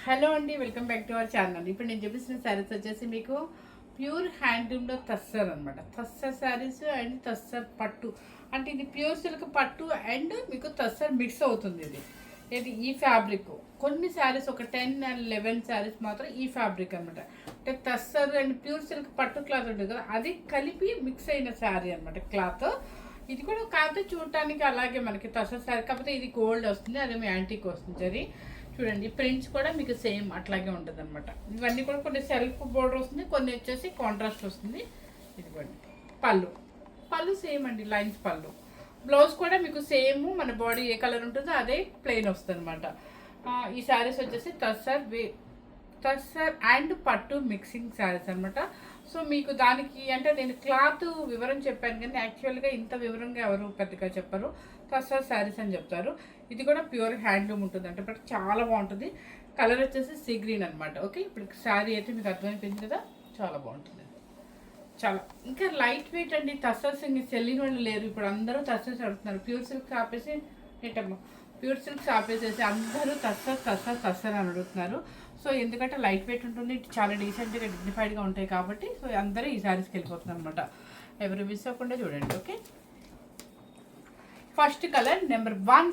Hello అండి, welcome back to our channel. ఇప్పుడు నేను చూపిస్తున్న శారీస్ వచ్చేసి మీకు ప్యూర్ హ్యాండ్లూమ్లో తస్సర్ అనమాట. తస్సర్ శారీస్ అండ్ తస్సర్ పట్టు అంటే ఇది ప్యూర్ సిల్క్ పట్టు అండ్ మీకు తస్సర్ మిక్స్ అవుతుంది. ఇది ఈ ఫ్యాబ్రిక్ కొన్ని శారీస్ ఒక 10 and 11 శారీస్ మాత్రం ఈ ఫ్యాబ్రిక్ అనమాట. అంటే తస్సర్ అండ్ ప్యూర్ సిల్క్ పట్టు క్లాత్ ఉంటుంది కదా, అది కలిపి మిక్స్ అయిన శారీ అనమాట క్లాత్. ఇది కూడా కాకపోతే చూడటానికి అలాగే మనకి తస్సర్ శారీ, కాకపోతే ఇది గోల్డ్ వస్తుంది, అదేమో యాంటీక్ వస్తుంది. సరే చూడండి, ప్రింట్స్ కూడా మీకు సేమ్ అట్లాగే ఉంటుంది అనమాట. ఇవన్నీ కూడా కొన్ని సెల్ఫ్ బోర్డర్ వస్తుంది, కొన్ని వచ్చేసి కాంట్రాస్ట్ వస్తుంది. ఇదిగోండి పళ్ళు సేమ్ అండి, లైన్స్ పళ్ళు. బ్లౌజ్ కూడా మీకు సేమ్, మన బాడీ ఏ కలర్ ఉంటుందో అదే ప్లెయిన్ వస్తుంది అనమాట. ఈ శారీస్ వచ్చేసి తస్సర్ అండ్ పట్టు మిక్సింగ్ శారీస్ అనమాట. సో మీకు దానికి అంటే నేను క్లాత్ వివరం చెప్పాను, కానీ యాక్చువల్గా ఇంత వివరంగా ఎవరు పెద్దగా చెప్పరు. తస్సర్ శారీస్ అని చెప్తారు. ఇది కూడా ప్యూర్ హ్యాండ్లూమ్ ఉంటుంది అంటే, బట్ చాలా బాగుంటుంది. కలర్ వచ్చేసి సీ గ్రీన్ అనమాట. ఓకే, ఇప్పుడు శారీ అయితే మీకు అర్థమైపోయింది కదా, చాలా బాగుంటుంది. చాలా ఇంకా లైట్ వెయిట్ అండి. తస్సర్స్ చెల్లిన వాళ్ళు లేరు, ఇప్పుడు అందరూ తస్సర్స్ అడుగుతున్నారు. ప్యూర్ సిల్క్ ఆపేసి ఏంటమ్మా, ప్యూర్ సిల్క్స్ ఆపేసేసి అందరూ తస్సర్ అని అడుగుతున్నారు. సో ఎందుకంటే లైట్ వెయిట్ ఉంటుంది, చాలా డీసెంట్గా డిగ్నిఫైడ్గా ఉంటాయి కాబట్టి సో అందరూ ఈ శారీస్కి వెళ్ళిపోతున్నారు అనమాట. ఎవరు మిస్ అవ్వకుండా చూడండి. Okay, first colour number 1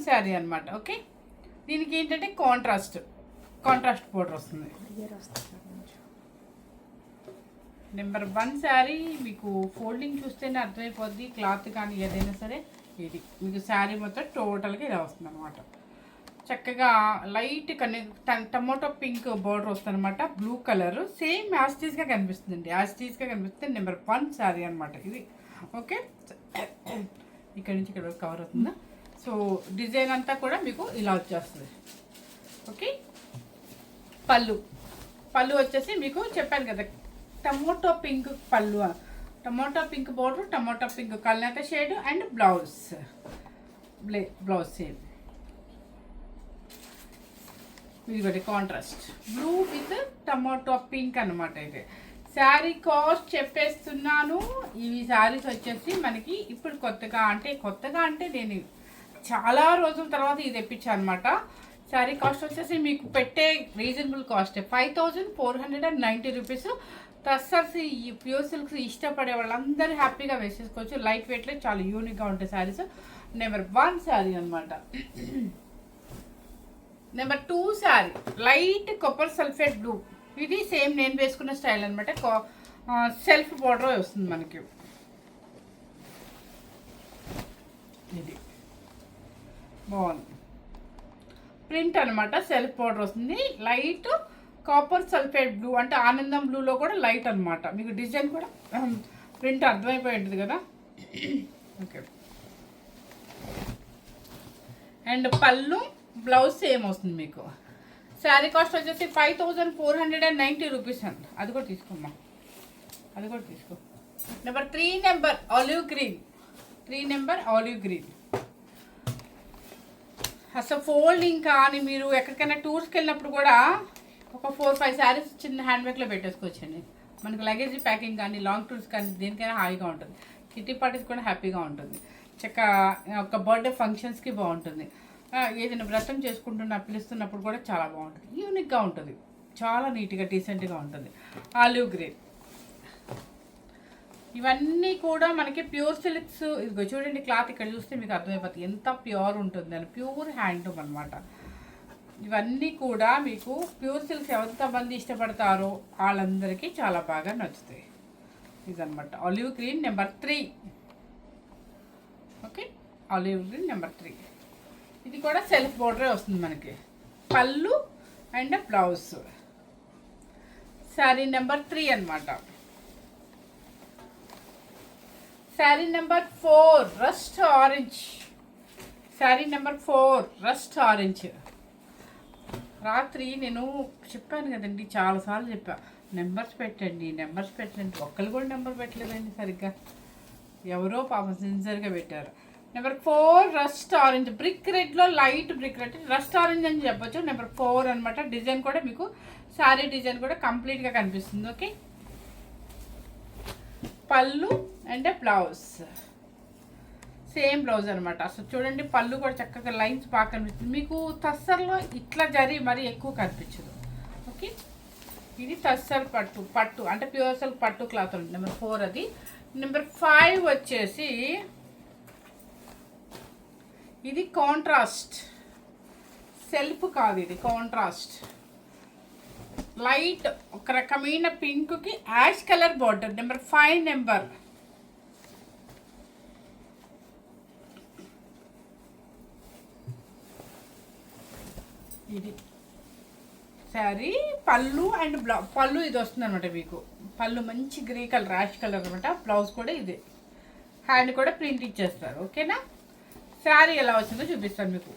sari అనమాట. ఓకే, దీనికి ఏంటంటే కాంట్రాస్ట్ బోర్డర్ వస్తుంది. నెంబర్ 1 శారీ మీకు ఫోల్డింగ్ చూస్తేనే అర్థమైపోద్ది, క్లాత్ కానీ ఏదైనా సరే. ఇది మీకు శారీ మొత్తం టోటల్గా ఇలా వస్తుంది అనమాట. చక్కగా లైట్ టమోటో పింక్ బోర్డర్ వస్తుంది అనమాట. బ్లూ కలర్ సేమ్ యాస్టీస్గా కనిపిస్తుందండి, కనిపిస్తుంది. నెంబర్ 1 శారీ అనమాట ఇది. ఓకే, ఇక్కడ నుంచి ఇక్కడ కవర్ అవుతుందా. సో డిజైన్ అంతా కూడా మీకు ఇలా వచ్చేస్తుంది. ఓకే, పళ్ళు వచ్చేసి మీకు చెప్పాను కదా, టమోటో పింక్ పళ్ళు, tomato pink border, tomato pink కల్నేత షేడ్ అండ్ బ్లౌజ్ సేమ్. ఇది ఒకటి contrast blue with tomato pink అనమాట. అయితే శారీ కాస్ట్ చెప్పేస్తున్నాను. ఈ శారీస్ వచ్చేసి మనకి ఇప్పుడు కొత్తగా అంటే నేను చాలా రోజుల తర్వాత ఇది తెప్పించాను అనమాట. శారీ కాస్ట్ వచ్చేసి మీకు పెట్టే రీజనబుల్ కాస్ట్ 5490 రూపీస్. తస్సర్స్ ఈ ప్యూర్ సిల్క్స్ ఇష్టపడే వాళ్ళందరూ హ్యాపీగా వేసేసుకోవచ్చు. లైట్ వెయిట్లో చాలా యూనిక్గా ఉంటాయి శారీస్. నెంబర్ 1 శారీ అనమాట. Number 2 sari light copper sulphate blue. ఇది సేమ్ నేను వేసుకున్న స్టైల్ అనమాట. సెల్ఫ్ బోర్డర్ వస్తుంది మనకి. ఇది బాగుంది ప్రింట్ అనమాట, సెల్ఫ్ బోర్డర్ వస్తుంది. లైట్ కాపర్ సల్ఫేట్ బ్లూ అంటే ఆనందం బ్లూలో కూడా లైట్ అనమాట. మీకు డిజైన్ కూడా ప్రింట్ అర్థమైపోయి ఉంటుంది కదా. ఓకే, అండ్ పళ్ళు బ్లౌజ్ సేమ్ వస్తుంది మీకు. శారీ కాస్ట్ వచ్చేసి 5490 రూపీస్ అండి. అది కూడా తీసుకోమ్మా, అది కూడా తీసుకో. Number 3 olive green. అసలు ఫోల్డింగ్ కానీ మీరు ఎక్కడికైనా టూర్స్కి వెళ్ళినప్పుడు కూడా ఒక 4-5 శారీస్ చిన్న హ్యాండ్ బ్యాగ్లో పెట్టేసుకోవచ్చండి. మనకు లగేజ్ ప్యాకింగ్ కానీ లాంగ్ టూర్స్ కానీ దేనికైనా హాయిగా ఉంటుంది. కిట్టి పార్టీస్ కూడా హ్యాపీగా ఉంటుంది. ఒక బర్త్డే ఫంక్షన్స్కి బాగుంటుంది. ఏదైనా వ్రతం చేసుకుంటున్న పిలుస్తున్నప్పుడు కూడా చాలా బాగుంటుంది. యూనిక్గా ఉంటుంది, చాలా నీట్గా డీసెంట్గా ఉంటుంది. ఆలివ్ గ్రీన్ ఇవన్నీ కూడా మనకి ప్యూర్ సిల్క్స్. ఇదిగో చూడండి, క్లాత్ ఇక్కడ చూస్తే మీకు అర్థమైపోతుంది ఎంత ప్యూర్ ఉంటుంది అని. ప్యూర్ హ్యాండ్లూమ్ అనమాట. ఇవన్నీ కూడా మీకు ప్యూర్ సిల్క్స్ ఎంతమంది ఇష్టపడతారో వాళ్ళందరికీ చాలా బాగా నచ్చుతాయి. ఇదనమాట olive green number 3. Okay, olive green number 3. ఇది కూడా సెల్ఫ్ బోర్డరే వస్తుంది మనకి. పళ్ళు అండ్ బ్లౌజ్. శారీ నెంబర్ 3 అనమాట. Sari number 4 rust orange. రాత్రి నేను చెప్పాను కదండి, చాలాసార్లు చెప్పా, నెంబర్స్ పెట్టండి. ఒక్కరు కూడా నెంబర్ పెట్టలేదండి సరిగ్గా. ఎవరో పాపం సిన్సియర్గా పెట్టారు. Number 4 rust orange. బ్రిక్ రెడ్లో light brick red, rust orange అని చెప్పొచ్చు. నెంబర్ 4 అనమాట. డిజైన్ కూడా మీకు శారీ డిజైన్ కూడా కంప్లీట్గా కనిపిస్తుంది. ఓకే, పళ్ళు అండ్ బ్లౌజ్. సేమ్ బ్లౌజ్ అనమాట. అసలు చూడండి పళ్ళు కూడా చక్కగా లైన్స్ బాగా కనిపిస్తుంది మీకు. తస్సర్లో ఇట్లా జరి మరీ ఎక్కువ కనిపించదు. ఓకే, ఇది తస్సర్ పట్టు అంటే ప్యూర్ సిల్క్ పట్టు క్లాత్ ఉంది. నెంబర్ 4 అది. నెంబర్ 5 వచ్చేసి ఇది కాంట్రాస్ట్ సెల్ఫ్ కాదు, ఇది కాంట్రాస్ట్ లైట్ ఒక రకమైన పింక్కి ash colour border. Number 5 number. ఇది శారీ పళ్ళు అండ్ పళ్ళు ఇది వస్తుంది అనమాట మీకు. పళ్ళు మంచి గ్రే కలర్ యాష్ కలర్ అనమాట. బ్లౌజ్ కూడా ఇదే, హ్యాండ్ కూడా ప్రింట్ ఇచ్చేస్తారు. ఓకేనా, శారీ ఎలా వచ్చిందో చూపిస్తాను మీకు.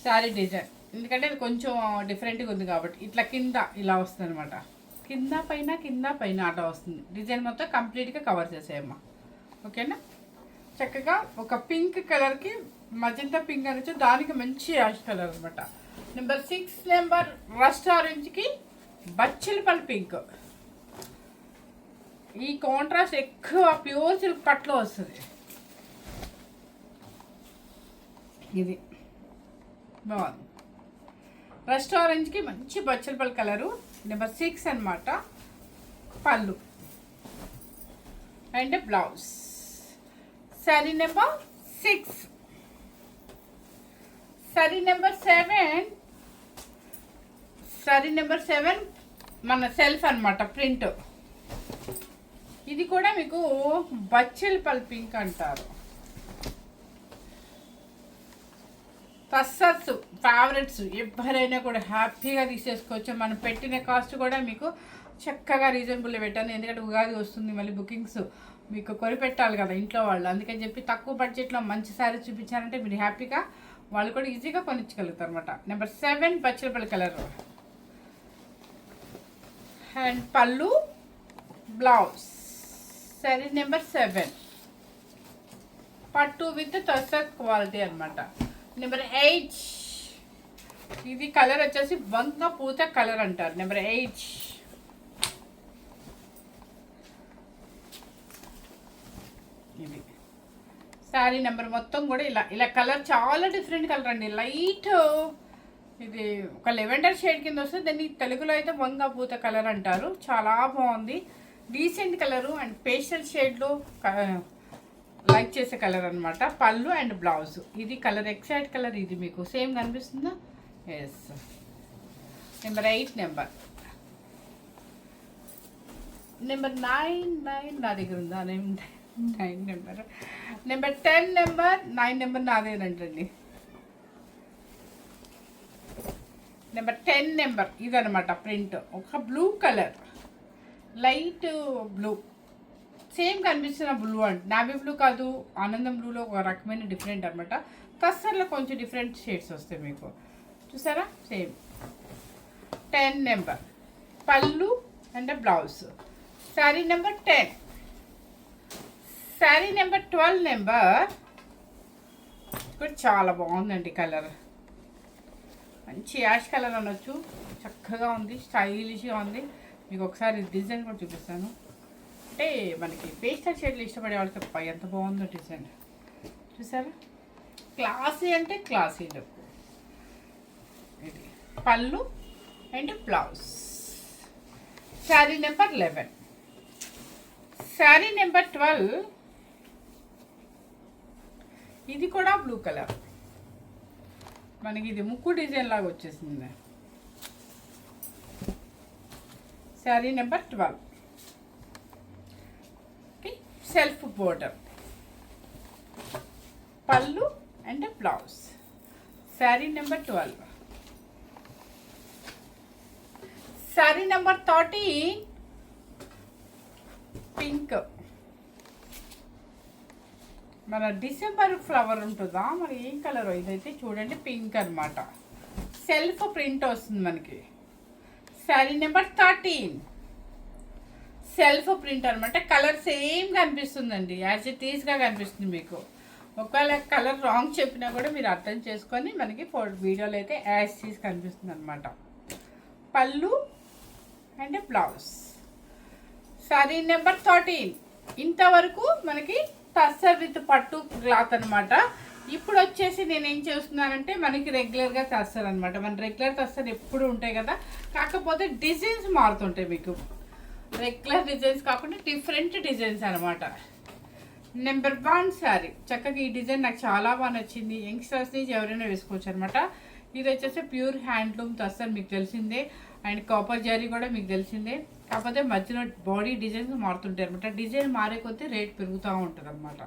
శారీ డిజైన్ ఎందుకంటే ఇది కొంచెం డిఫరెంట్గా ఉంది కాబట్టి ఇట్లా కింద ఇలా వస్తుంది అనమాట. కింద పైన అట్లా వస్తుంది. డిజైన్ మొత్తం కంప్లీట్గా కవర్ చేసేయమ్మా. ఓకేనా, చక్కగా ఒక పింక్ కలర్కి మజంతా పింక్ అనొచ్చు, దానికి మంచి యాష్ కలర్ అనమాట. నెంబర్ 6 నెంబర్ రస్ట్ ఆరెంజ్కి బచ్చలపల్లి పింక్. ఈ కాంట్రాస్ట్ ఎక్కువ ప్యూర్ సిల్క్ పట్లో వస్తుంది. ఇది బాగుంది. రస్ట్ ఆరెంజ్కి మంచి బచ్చలపల్లి కలరు. నెంబర్ 6 అనమాట. పళ్ళు and blouse. Sari number 6. Sari number 7 మన సెల్ఫ్ అనమాట ప్రింట్. ఇది కూడా మీకు బచ్చలపల్లి పింక్ అంటారు. టస్సర్స్ ఫేవరెట్స్ ఎవరైనా కూడా హ్యాపీగా తీసేసుకోవచ్చు. మనం పెట్టిన కాస్ట్ కూడా మీకు చక్కగా రీజనబుల్ పెట్టాను. ఎందుకంటే ఉగాది వస్తుంది, మళ్ళీ బుకింగ్స్ మీకు కొనిపెట్టాలి కదా ఇంట్లో వాళ్ళు. అందుకని చెప్పి తక్కువ బడ్జెట్లో మంచి శారీ చూపించారంటే మీరు హ్యాపీగా వాళ్ళు కూడా ఈజీగా కొనిచ్చగలుగుతారు అనమాట. నెంబర్ 7 బచ్చలపల్లి కలర్ అండ్ పళ్ళు బ్లౌజ్. శారీ నెంబర్ 7 పట్టు విత్ టస్సర్ క్వాలిటీ అనమాట. నెంబర్ 8 ఇది కలర్ వచ్చేసి వంగ పూత కలర్ అంటారు. నెంబర్ 8 ఇది శారీ నెంబర్ మొత్తం కూడా ఇలా కలర్ చాలా డిఫరెంట్ కలర్ అండి. లైట్ ఇది ఒక లెవెండర్ షేడ్ కింద వస్తుంది. దాన్ని తెలుగులో అయితే వంగ పూత కలర్ అంటారు. చాలా బాగుంది, డీసెంట్ కలరు అండ్ పేస్టల్ షేడ్లో లైక్ చేసే కలర్ అనమాట. పళ్ళు అండ్ బ్లౌజ్. ఇది కలర్ ఎక్సైట్ కలర్. ఇది మీకు సేమ్ కనిపిస్తుందా? ఎస్. నెంబర్ 8 నెంబర్ 9 నా దగ్గర ఉందా? 9 నెంబర్. నెంబర్ 10 నెంబర్ 9 నెంబర్ నాదేనంటండి. నెంబర్ 10 నెంబర్ ఇదనమాట ప్రింట్. ఒక blue colour, light blue, same కనిపిస్తున్న బ్లూ అండి. నావీ బ్లూ కాదు, ఆనందం బ్లూలో ఒక రకమైన డిఫరెంట్ అనమాట. టస్సర్లో కొంచెం డిఫరెంట్ షేడ్స్ వస్తాయి మీకు. చూసారా? సేమ్ 10 నెంబర్ పళ్ళు and blouse. Sari number 10. Sari number 12 number కూడా చాలా బాగుందండి కలర్. మంచి యాష్ కలర్ అనొచ్చు. చక్కగా ఉంది, స్టైలిష్గా ఉంది. మీకు ఒకసారి డిజైన్ కూడా చూపిస్తాను. అంటే మనకి పేస్టల్ షేడ్లు ఇష్టపడే వాళ్ళు తప్ప ఎంత బాగుందో డిజైన్. చూసారా? క్లాసీ అంటే క్లాసీ లుక్. ఇది పళ్ళు and blouse. Sari number 11. Sari number 12 ఇది కూడా బ్లూ కలర్. మనకి ఇది ముక్కు డిజైన్ లాగా వచ్చేసింది. శారీ నెంబర్ 12 సెల్ఫ్ బోర్డర్, పళ్ళు and blouse. Sari number 12. Sari number 13 pink. మన డిసెంబర్ ఫ్లవర్ ఉంటుందా మరి ఏం కలర్? ఇదైతే చూడండి పింక్ అనమాట. సెల్ఫ్ ప్రింట్ వస్తుంది మనకి. శారీ నెంబర్ 13 సెల్ఫ్ ప్రింట్ అనమాట. కలర్ సేమ్ కనిపిస్తుందండి, యాజ్ ఇట్ ఈస్గా కనిపిస్తుంది మీకు. ఒకవేళ కలర్ రాంగ్ చెప్పినా కూడా మీరు అర్థం చేసుకొని మనకి వీడియోలో అయితే యాజ్ ఇట్ ఈస్ కనిపిస్తుంది అనమాట. పళ్ళు అండ్ బ్లౌజ్. శారీ నెంబర్ 13. ఇంతవరకు మనకి టస్సర్ విత్ పట్టు క్లాత్ అనమాట. ఇప్పుడు వచ్చేసి నేను ఏం చేస్తున్నానంటే మనకి రెగ్యులర్గా టస్సర్ అనమాట. మన రెగ్యులర్ టస్సర్ ఎప్పుడు ఉంటాయి కదా, కాకపోతే డిజైన్స్ మారుతుంటాయి. మీకు రెగ్యులర్ డిజైన్స్ కాకుండా డిఫరెంట్ డిజైన్స్ అనమాట. నెంబర్ 1 శారీ. చక్కగా ఈ డిజైన్ నాకు చాలా బాగా నచ్చింది. యంగ్స్టర్స్ నుంచి ఎవరైనా వేసుకోవచ్చు అనమాట. ఇది వచ్చేసి ప్యూర్ హ్యాండ్లూమ్ టస్సర్ మీకు తెలిసిందే, అండ్ కాపర్ జరీ కూడా మీకు తెలిసిందే. కాకపోతే మధ్యలో బాడీ డిజైన్స్ మారుతుంటాయి అనమాట. డిజైన్ మారే కొద్దీ రేట్ పెరుగుతూ ఉంటుంది అనమాట.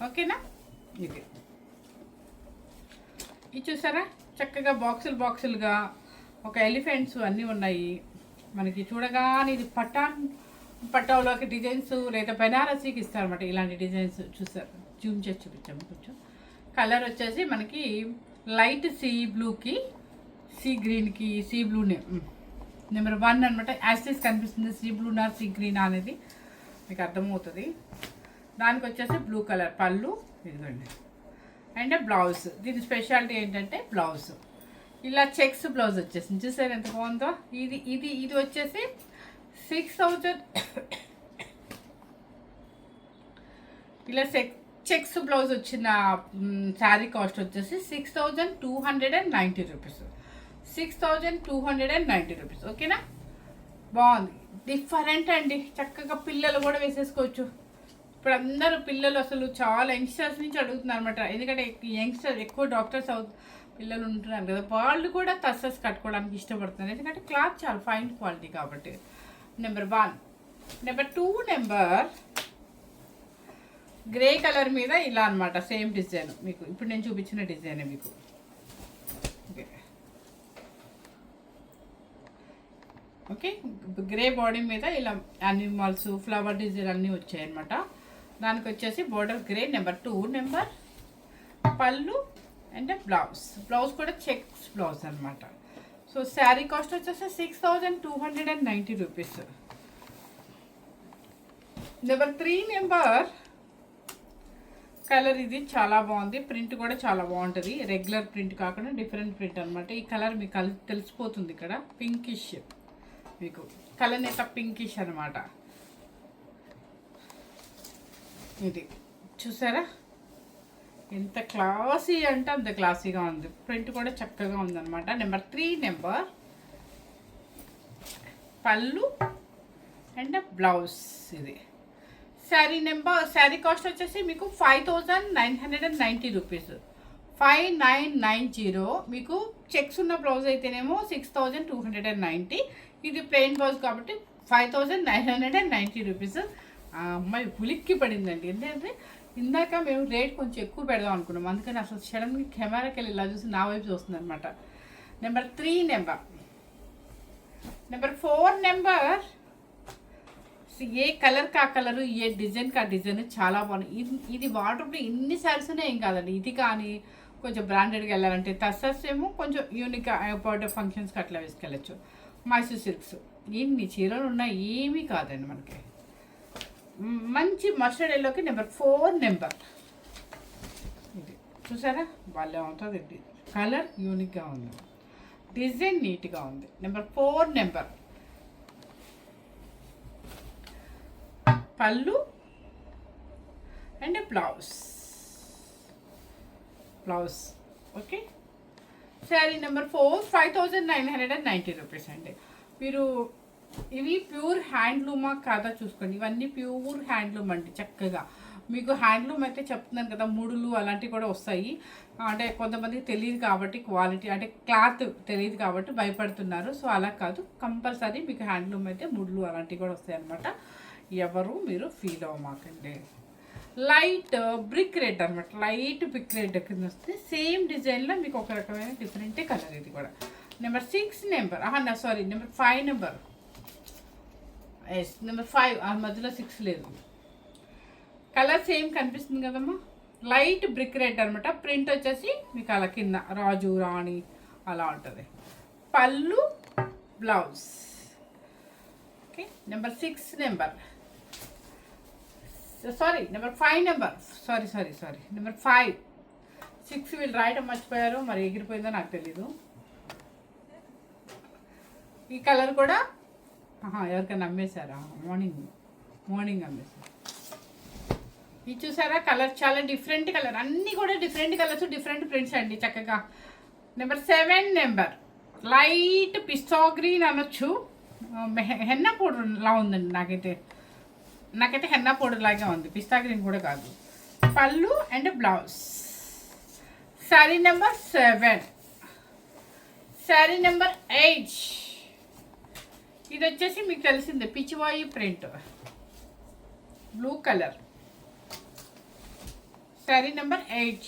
ఓకేనా. ఇది చూసారా, చక్కగా బాక్సులుగా ఒక ఎలిఫెంట్స్ అన్నీ ఉన్నాయి మనకి. చూడగానే ఇది పట్టాలోకి డిజైన్స్ లేదా బెనారసీకి ఇస్తారనమాట. ఇలాంటి డిజైన్స్ చూసారు, జూమ్ చేసి చూపించాము కొంచెం. కలర్ వచ్చేసి మనకి లైట్ సీ బ్లూకి, సీ గ్రీన్కి, సీ బ్లూనే నెంబర్ 1 అనమాట. యాక్సిస్ కనిపిస్తుంది, సీ బ్లూనా సీ గ్రీనా అనేది మీకు అర్థమవుతుంది. దానికి వచ్చేసి బ్లూ కలర్ పళ్ళు, ఇదిగోండి. అండ్ బ్లౌజ్, దీని స్పెషాలిటీ ఏంటంటే బ్లౌజ్ ఇలా చెక్స్ బ్లౌజ్ వచ్చేసింది. చూసారు ఎంత బాగుందో. ఇది ఇది ఇది వచ్చేసి 6000 ఇలా చెక్స్ బ్లౌజ్ వచ్చిన శారీ కాస్ట్ వచ్చేసి 6290 రూపీస్. 6290 రూపీస్. ఓకేనా. బాగుంది, డిఫరెంట్ అండి. చక్కగా పిల్లలు కూడా వేసేసుకోవచ్చు. ఇప్పుడు అందరూ పిల్లలు అసలు చాలా యంగ్స్టర్స్ నుంచి అడుగుతున్నారు అనమాట. ఎందుకంటే యంగ్స్టర్ ఎక్కువ డాక్టర్స్ పిల్లలు ఉంటున్నారు కదా, వాళ్ళు కూడా టస్సర్స్ కట్టుకోవడానికి ఇష్టపడుతున్నారు. ఎందుకంటే క్లాత్ చాలా ఫైన్ క్వాలిటీ కాబట్టి. Number 1. Number 2 number grey colour మీద ఇలా అనమాట. సేమ్ డిజైన్ మీకు ఇప్పుడు నేను చూపించిన డిజైనే మీకు. ఓకే, గ్రే బాడీ మీద ఇలా యానిమల్స్ ఫ్లవర్ డిజైన్ అన్నీ వచ్చాయి అనమాట. దానికి వచ్చేసి బోర్డర్ గ్రే. నెంబర్ 2 నెంబర్ పళ్ళు అండ్ బ్లౌజ్ కూడా చెక్స్ బ్లౌజ్ అనమాట. సో శారీ కాస్ట్ వచ్చేసి 6290 రూపీస్. Number 3 number colour. ఇది చాలా బాగుంది, ప్రింట్ కూడా చాలా బాగుంటుంది. రెగ్యులర్ ప్రింట్ కాకుండా డిఫరెంట్ ప్రింట్ అనమాట. ఈ కలర్ మీకు తెలిసిపోతుంది. ఇక్కడ పింకిష్, మీకు కలర్ నేత పింకిష్ అనమాట. ఇది చూసారా ఎంత క్లాసీ అంటే అంత క్లాసీగా ఉంది. ప్రింట్ కూడా చక్కగా ఉందన్నమాట. నెంబర్ 3 నెంబర్ పళ్ళు అండ్ బ్లౌజ్. ఇది శారీ కాస్ట్ వచ్చేసి మీకు 5990 రూపీస్. 5990. మీకు చెక్స్ ఉన్న బ్లౌజ్ అయితేనేమో 6290. ఇది ప్లెయిన్ బ్లౌజ్ కాబట్టి 5990 రూపీస్. ఆ అమ్మాయి ఉలిక్కి పడిందండి. ఎందుకంటే ఇందాక మేము రేట్ కొంచెం ఎక్కువ పెడదాం అనుకున్నాం, అందుకని అసలు సడన్గా కెమెరాకి వెళ్ళి ఇలా చూసి నా వైపు చూస్తుంది అనమాట. Number 3 number 4 number. ఏ కలర్ కా కలరు, ఏ డిజైన్ కా డిజైన్ చాలా బాగుంది. ఇది వాటర్లో ఎన్ని సారీస్ ఏం కాదండి. ఇది కానీ కొంచెం బ్రాండెడ్గా వెళ్ళాలంటే టస్సర్స్ ఏమో కొంచెం యూనిక్గా బర్త్డే ఫంక్షన్స్కి అట్లా వేసుకెళ్ళచ్చు. మైసూర్ సిల్క్స్ ఇన్ని చీరలు ఉన్నాయి, ఏమీ కాదండి మనకి. మంచి మస్టర్డ్ ఎల్లోకి నెంబర్ 4 నెంబర్. ఇది చూసారా వాళ్ళే ఉంటుంది. ఇది కలర్ యూనిక్గా ఉంది, డిజైన్ నీట్గా ఉంది. నెంబర్ 4 నెంబర్ పళ్ళు and blouse. Okay. Sari number 4 5990 rupees అండి. మీరు ఇవి ప్యూర్ హ్యాండ్లూమా కాదా చూసుకోండి. ఇవన్నీ ప్యూర్ హ్యాండ్లూమ్ అండి. చక్కగా మీకు హ్యాండ్లూమ్ అయితే చెప్తున్నాను కదా, ముడులు అలాంటివి కూడా వస్తాయి. అంటే కొంతమందికి తెలియదు కాబట్టి క్వాలిటీ అంటే క్లాత్ తెలియదు కాబట్టి భయపడుతున్నారు. సో అలా కాదు, కంపల్సరీ మీకు హ్యాండ్లూమ్ అయితే ముడులు అలాంటివి కూడా వస్తాయి అన్నమాట. ఎవరు మీరు ఫీల్ అవ్వమాకండి. లైట్ బ్రిక్ రెడ్ అనమాట. లైట్ బ్రిక్ రెడ్ కింద వస్తే సేమ్ డిజైన్లో మీకు ఒక రకమైన డిఫరెంట్ కలర్. ఇది కూడా number 6 number sorry number 5 number. Number 5 ఆ మధ్యలో 6 లేదు. కలర్ సేమ్ కనిపిస్తుంది కదమ్మా. లైట్ బ్రిక్ రెడ్ అనమాట. ప్రింట్ వచ్చేసి మీకు అలా కింద రాజు రాణి అలా ఉంటుంది. పళ్ళు blouse. Okay. Number 6 number number 5 number number 5. 6 వీళ్ళు రాయటం మర్చిపోయారు, మరి ఎగిరిపోయిందో నాకు తెలీదు. ఈ కలర్ కూడా ఎవరికైనా అమ్మేశారా? మార్నింగ్ అమ్మేశారు. ఇది చూసారా కలర్ చాలా డిఫరెంట్ కలర్, అన్నీ కూడా డిఫరెంట్ కలర్స్ డిఫరెంట్ ప్రింట్స్ అండి చక్కగా. నెంబర్ 7 నెంబర్ లైట్ పిస్తా గ్రీన్ అనొచ్చు, హెన్నా పౌడర్ లా ఉందండి నాకైతే హెన్నా పౌడర్ లాగే ఉంది, పిస్తా గ్రీన్ కూడా కాదు. పళ్ళు and blouse. Sari number 7. Sari number 8. ఇది వచ్చేసి మీకు తెలిసిందే Pichwai print, blue colour. Sari number 8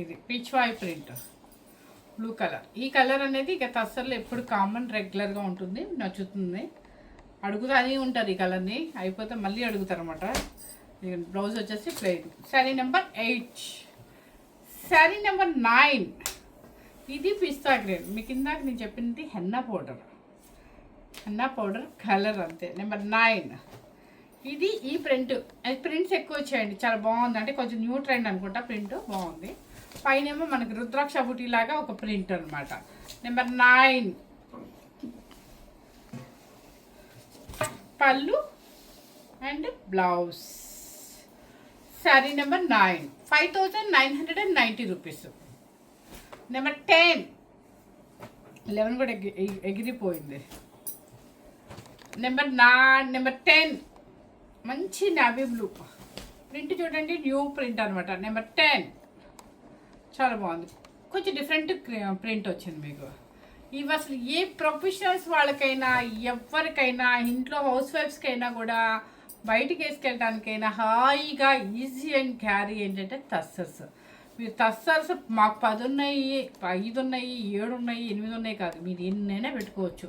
ఇది పిచ్చివాయి ప్రింట్, బ్లూ కలర్. ఈ కలర్ అనేది ఇక తస్సర్లో ఎప్పుడు కామన్ రెగ్యులర్గా ఉంటుంది, నచ్చుతుంది. అడుగుతానే ఉంటారు ఈ కలర్ని, అయిపోతే మళ్ళీ అడుగుతారు అనమాట. బ్లౌజ్ వచ్చేసి plain. Sari number 8. Sari number 9. ఇది పిస్తా గ్రీన్, మీకు ఇందాక నేను చెప్పింది హెన్నా పౌడర్ కలర్ అంతే. నెంబర్ 9. ఇది ఈ ప్రింట్స్ ఎక్కువ వచ్చాయండి, చాలా బాగుంది. అంటే కొంచెం న్యూ ట్రెండ్ అనుకుంటా, ప్రింట్ బాగుంది. పైనేమో మనకి రుద్రాక్ష బుటీ లాగా ఒక ప్రింట్ అనమాట. నెంబర్ 9. పళ్ళు and blouse. Sari number 9 5990 rupees. Number 10. 11 కూడా ఎగిరిపోయింది. నెంబర్ 10 మంచి నావీ బ్లూ ప్రింట్ చూడండి, న్యూ ప్రింట్ అనమాట. నెంబర్ 10 చాలా బాగుంది, కొంచెం డిఫరెంట్ ప్రింట్ వచ్చింది మీకు. ఇవి అసలు ఏ ప్రొఫెషనల్స్ వాళ్ళకైనా, ఎవరికైనా, ఇంట్లో హౌస్ వైఫ్స్కైనా కూడా, బయటికి వేసుకెళ్ళడానికైనా హాయిగా ఈజీ అండ్ క్యారీ ఏంటంటే టస్సర్స్. మీరు టస్సర్స్ మాకు 10 ఉన్నాయి, 5 ఉన్నాయి, 7 ఉన్నాయి, 8 ఉన్నాయి కాదు, మీరు ఎన్నైనా పెట్టుకోవచ్చు.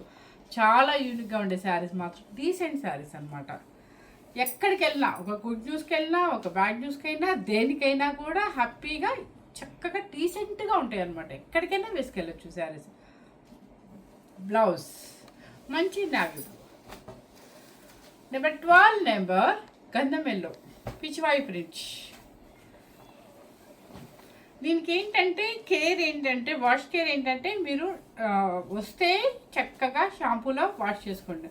చాలా యూనిక్గా ఉండే శారీస్ మాత్రం డీసెంట్ శారీస్ అనమాట. ఎక్కడికి వెళ్ళినా, ఒక గుడ్ న్యూస్కి వెళ్ళినా, ఒక బ్యాడ్ న్యూస్కి అయినా, దేనికైనా కూడా హ్యాపీగా చక్కగా డీసెంట్గా ఉంటాయి అనమాట. ఎక్కడికైనా వేసుకెళ్ళచ్చు శారీస్. బ్లౌజ్ మంచి నావీ. నెంబర్ 12 నెంబర్ గంధం ఎల్లో పిచ్చివాయి ప్రింట్. దీనికి ఏంటంటే వాష్ కేర్ ఏంటంటే మీరు వస్తే చక్కగా షాంపూలో వాష్ చేసుకోండి.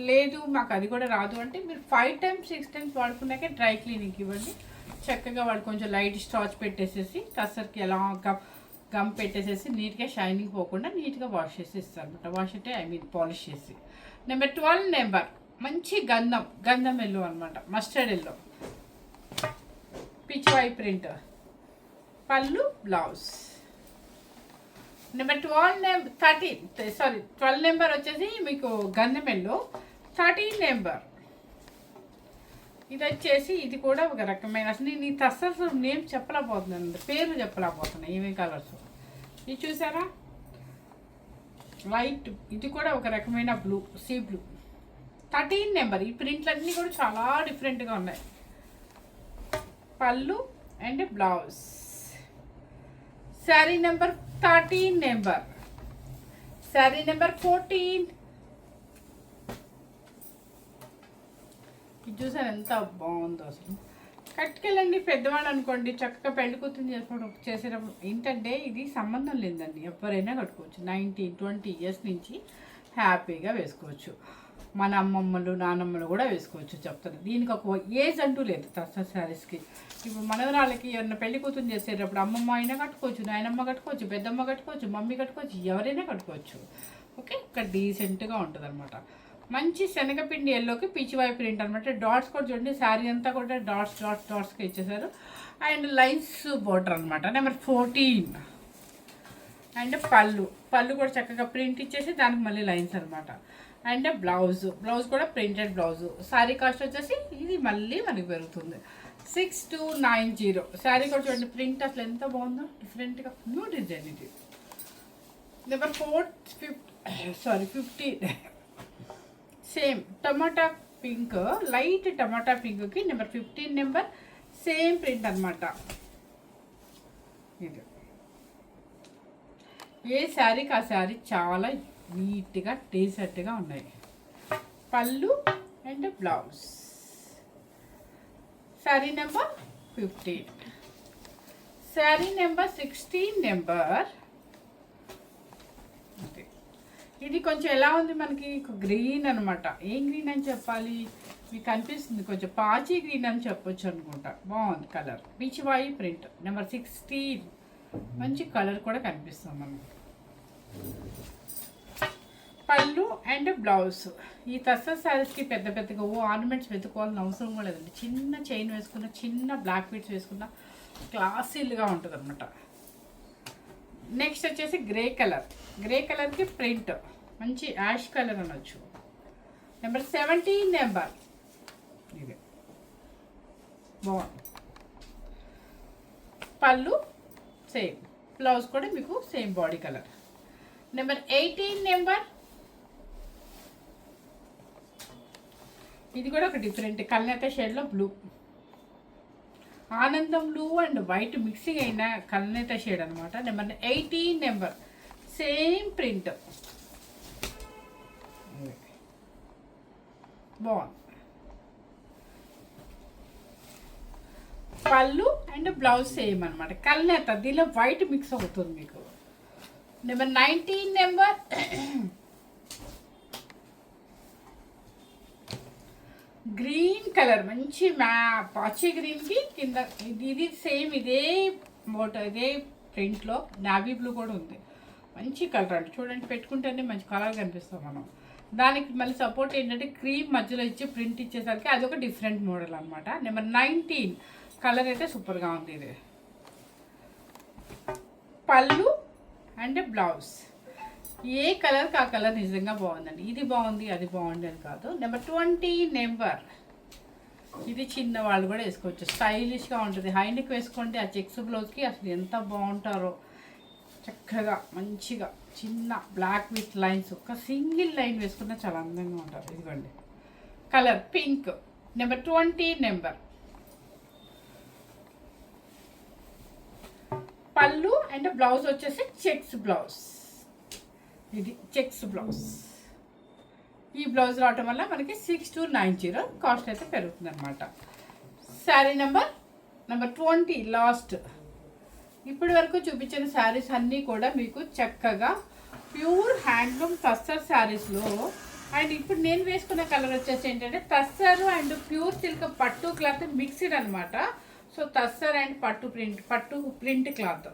లేదు మాకు అది కూడా రాదు అంటే మీరు 5 times 6 times వాడుకున్నాకే డ్రై క్లీనింగ్ ఇవ్వండి. చక్కగా వాడు కొంచెం లైట్ స్టాచ్ పెట్టేసేసి టస్సర్కి ఎలా గమ్ పెట్టేసేసి నీట్గా షైనింగ్ పోకుండా నీట్గా వాష్ చేసి ఇస్తారు అనమాట. వాష్ అంటే పాలిష్ చేసి. నెంబర్ 12 నెంబర్ మంచి గంధం ఎల్లో అనమాట, మస్టర్డ్ ఎల్లో, పిచ్చివాయి ప్రింట్, పళ్ళు బ్లౌజ్. నెంబర్ 12 నెంబర్ వచ్చేసి మీకు గంధం ఎల్లో. 13 నెంబర్ ఇది వచ్చేసి ఇది కూడా ఒక రకమైన, అసలు నేను ఈ టస్సర్స్ నేమ్ చెప్పలేకపోతున్నాను, పేర్లు చెప్పలేకపోతున్నాను ఏమేమి కలర్స్. ఇది చూసారా లైట్, ఇది కూడా ఒక రకమైన బ్లూ, సీ బ్లూ. 13 నెంబర్. ఈ ప్రింట్లు అన్నీ కూడా చాలా డిఫరెంట్గా ఉన్నాయి. పళ్ళు and blouse. Sari number 13 number. Sari number 14. ఇది చూసారు ఎంత బాగుందో అసలు. కట్టుకెళ్ళండి పెద్దవాళ్ళు అనుకోండి, చక్కగా పెళ్లి కూతురు చేసేటప్పుడు ఏంటంటే ఇది సంబంధం లేదండి, ఎవరైనా కట్టుకోవచ్చు. 19-20 ఇయర్స్ నుంచి హ్యాపీగా వేసుకోవచ్చు. మన అమ్మమ్మలు నానమ్మలు కూడా వేసుకోవచ్చు చెప్తాను. దీనికి ఒక ఏజ్ అంటూ లేదు టస్సర్ శారీస్కి. ఇప్పుడు మనవరాళ్ళకి ఎవరైనా పెళ్లి కూతురు చేసేటప్పుడు అమ్మమ్మ అయినా కట్టుకోవచ్చు, నాయనమ్మ కట్టుకోవచ్చు, పెద్దమ్మ కట్టుకోవచ్చు, మమ్మీ కట్టుకోవచ్చు, ఎవరైనా కట్టుకోవచ్చు. ఓకే, ఇక్కడ డీసెంట్గా ఉంటుంది అనమాట. మంచి శనగపిండి ఎల్లోకి పిచ్చివాయి ప్రింట్ అనమాట. డాట్స్ కూడా చూడండి, శారీ అంతా కూడా డాట్స్గా ఇచ్చేసారు. అండ్ లైన్స్ బోర్డర్ అనమాట. నెంబర్ 14. అండ్ పళ్ళు కూడా చక్కగా ప్రింట్ ఇచ్చేసి దానికి మళ్ళీ లైన్స్ అనమాట. అండ్ బ్లౌజ్ కూడా ప్రింటెడ్ బ్లౌజ్. శారీ కాస్ట్ వచ్చేసి ఇది మళ్ళీ మనకి పెరుగుతుంది 6290. శారీ కూడా చూడండి, ప్రింట్ అసలు ఎంత బాగుందో, డిఫరెంట్గా న్యూ డిజైన్ ఇది. నెంబర్ 15. సేమ్ టమాటా పింక్, లైట్ టమాటా పింక్కి నెంబర్ 15 నెంబర్ సేమ్ ప్రింట్ అనమాట. ఇది ఏ శారీకి ఆ శారీ చాలా నీట్గా డీసెంట్గా ఉన్నాయి. పళ్ళు and blouse. Sari number 15. Sari number 16 number. ఇది కొంచెం ఎలా ఉంది మనకి గ్రీన్ అనమాట. ఏం గ్రీన్ అని చెప్పాలి, మీకు కనిపిస్తుంది కొంచెం పాచి గ్రీన్ అని చెప్పొచ్చు అనుకుంటా. బాగుంది కలర్. పీచ్ వాయి ప్రింట్ నెంబర్ 16. మంచి కలర్ కూడా కనిపిస్తుంది మనకి. పళ్ళు అండ్ బ్లౌజ్. ఈ టస్సర్ శారీస్కి పెద్ద పెద్దగా ఆర్నమెంట్స్ వెతుకోవాలని అవసరం కూడా లేదండి. చిన్న చైన్ వేసుకున్న, చిన్న బ్లాక్ బీడ్స్ వేసుకున్న క్లాసీలుగా ఉంటుంది అనమాట. నెక్స్ట్ వచ్చేసి గ్రే కలర్. గ్రే కలర్కి ప్రింట్ మంచి యాష్ కలర్ అనొచ్చు. Number 17 number. ఇది బాగుంది. పళ్ళు సేమ్, బ్లౌజ్ కూడా మీకు same body colour. Number 18 number. ఇది కూడా ఒక డిఫరెంట్ కల్నేత షేడ్లో బ్లూ. ఆనందం బ్లూ అండ్ వైట్ మిక్సింగ్ అయిన కల్నేత షేడ్ అనమాట. Number 18 number. సేమ్ ప్రింట్ బాగుంది. పళ్ళు అండ్ బ్లౌజ్ సేమ్ అనమాట. కల్నేత దీనిలో వైట్ మిక్స్ అవుతుంది మీకు. Number 19 number. గ్రీన్ కలర్ మంచి పాచి గ్రీన్కి కింద ఇది సేమ్ ఇదే మోటో ఇదే ప్రింట్లో నావీ బ్లూ కూడా ఉంది. మంచి కలర్ అంటే చూడండి, పెట్టుకుంటేనే మంచి కలర్ కనిపిస్తాం మనం. దానికి మళ్ళీ సపోర్ట్ ఏంటంటే క్రీమ్ మధ్యలో ఇచ్చి ప్రింట్ ఇచ్చేసరికి అదొక డిఫరెంట్ మోడల్ అనమాట. నెంబర్ 19 కలర్ అయితే సూపర్గా ఉంది. ఇది పళ్ళు అండ్ బ్లౌజ్. ఏ కలర్కి ఆ కలర్ నిజంగా బాగుందండి. ఇది బాగుంది అది బాగుంది అని కాదు. Number 20 number. ఇది చిన్న వాళ్ళు కూడా వేసుకోవచ్చు, స్టైలిష్గా ఉంటుంది. హైనెక్ వేసుకుంటే ఆ చెక్స్ బ్లౌజ్కి అసలు ఎంత బాగుంటారో. చక్కగా మంచిగా చిన్న బ్లాక్ విత్ లైన్స్, ఒక సింగిల్ లైన్ వేసుకున్నా చాలా అందంగా ఉంటారు. ఇదిగోండి కలర్ పింక్. Number 20 number. పళ్ళు అండ్ బ్లౌజ్ వచ్చేసి చెక్స్ బ్లౌజ్. ఇది చెక్స్ బ్లౌజ్. ఈ బ్లౌజ్ రావటం వల్ల మనకి 6290 కాస్ట్ అయితే పెరుగుతుంది అనమాట. Sari number 20 last. ఇప్పటి వరకు చూపించిన శారీస్ అన్నీ కూడా మీకు చక్కగా ప్యూర్ హ్యాండ్లూమ్ టస్సర్ శారీస్లో. అండ్ ఇప్పుడు నేను వేసుకున్న కలర్ వచ్చేసి ఏంటంటే టస్సర్ అండ్ ప్యూర్ సిల్క్ పట్టు క్లాత్ మిక్స్డ్ అనమాట. సో టస్సర్ అండ్ పట్టు ప్రింట్ క్లాత్.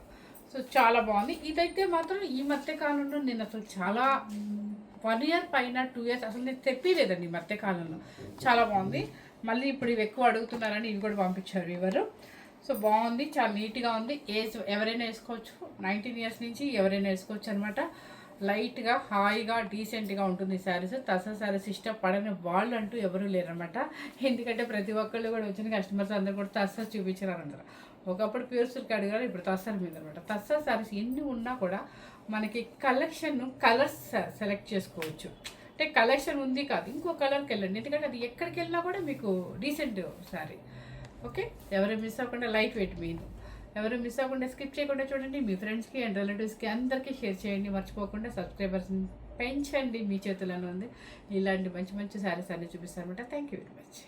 సో చాలా బాగుంది. ఇదైతే మాత్రం ఈ మధ్య కాలంలో నేను అసలు చాలా 1 ఇయర్ పైన 2 ఇయర్స్ అసలు నేను తెప్పిలేదండి ఈ మధ్య కాలంలో. చాలా బాగుంది. మళ్ళీ ఇప్పుడు ఇవి ఎక్కువ అడుగుతున్నారని ఇవి కూడా పంపించారు ఇవ్వరు. సో బాగుంది, చాలా నీట్గా ఉంది. ఏజ్ ఎవరైనా వేసుకోవచ్చు, 19 ఇయర్స్ నుంచి ఎవరైనా వేసుకోవచ్చు అనమాట. లైట్గా హాయిగా డీసెంట్గా ఉంటుంది శారీస్. టస్సర్ శారీస్ ఇష్టపడని వాళ్ళు అంటూ ఎవరూ లేరనమాట. ఎందుకంటే ప్రతి ఒక్కళ్ళు కూడా వచ్చిన కస్టమర్స్ అందరూ కూడా టస్సర్ చూపించారు అంటారు. ఒకప్పుడు ప్యూర్ సిల్క్ అడిగారు, ఇప్పుడు టస్సర్ మీద అనమాట. టస్సర్ శారీస్ ఎన్ని ఉన్నా కూడా మనకి కలర్స్ సెలెక్ట్ చేసుకోవచ్చు. అంటే కలెక్షన్ ఉంది కాదు, ఇంకో కలర్కి వెళ్ళండి. ఎందుకంటే అది ఎక్కడికి వెళ్ళినా కూడా మీకు డీసెంట్ శారీ. ఓకే, ఎవరు మిస్ అవ్వకుండా, లైట్ వెయిట్ మెయిన్, ఎవరు మిస్ అవ్వకుండా స్కిప్ చేయకుండా చూడండి. మీ ఫ్రెండ్స్కి అండ్ రిలేటివ్స్కి అందరికీ షేర్ చేయండి. మర్చిపోకుండా సబ్స్క్రైబర్స్ని పెంచండి, మీ చేతులను ఉంది. ఇలాంటి మంచి మంచి శారీస్ అన్నీ చూపిస్తాను అనమాట. Thank you very much.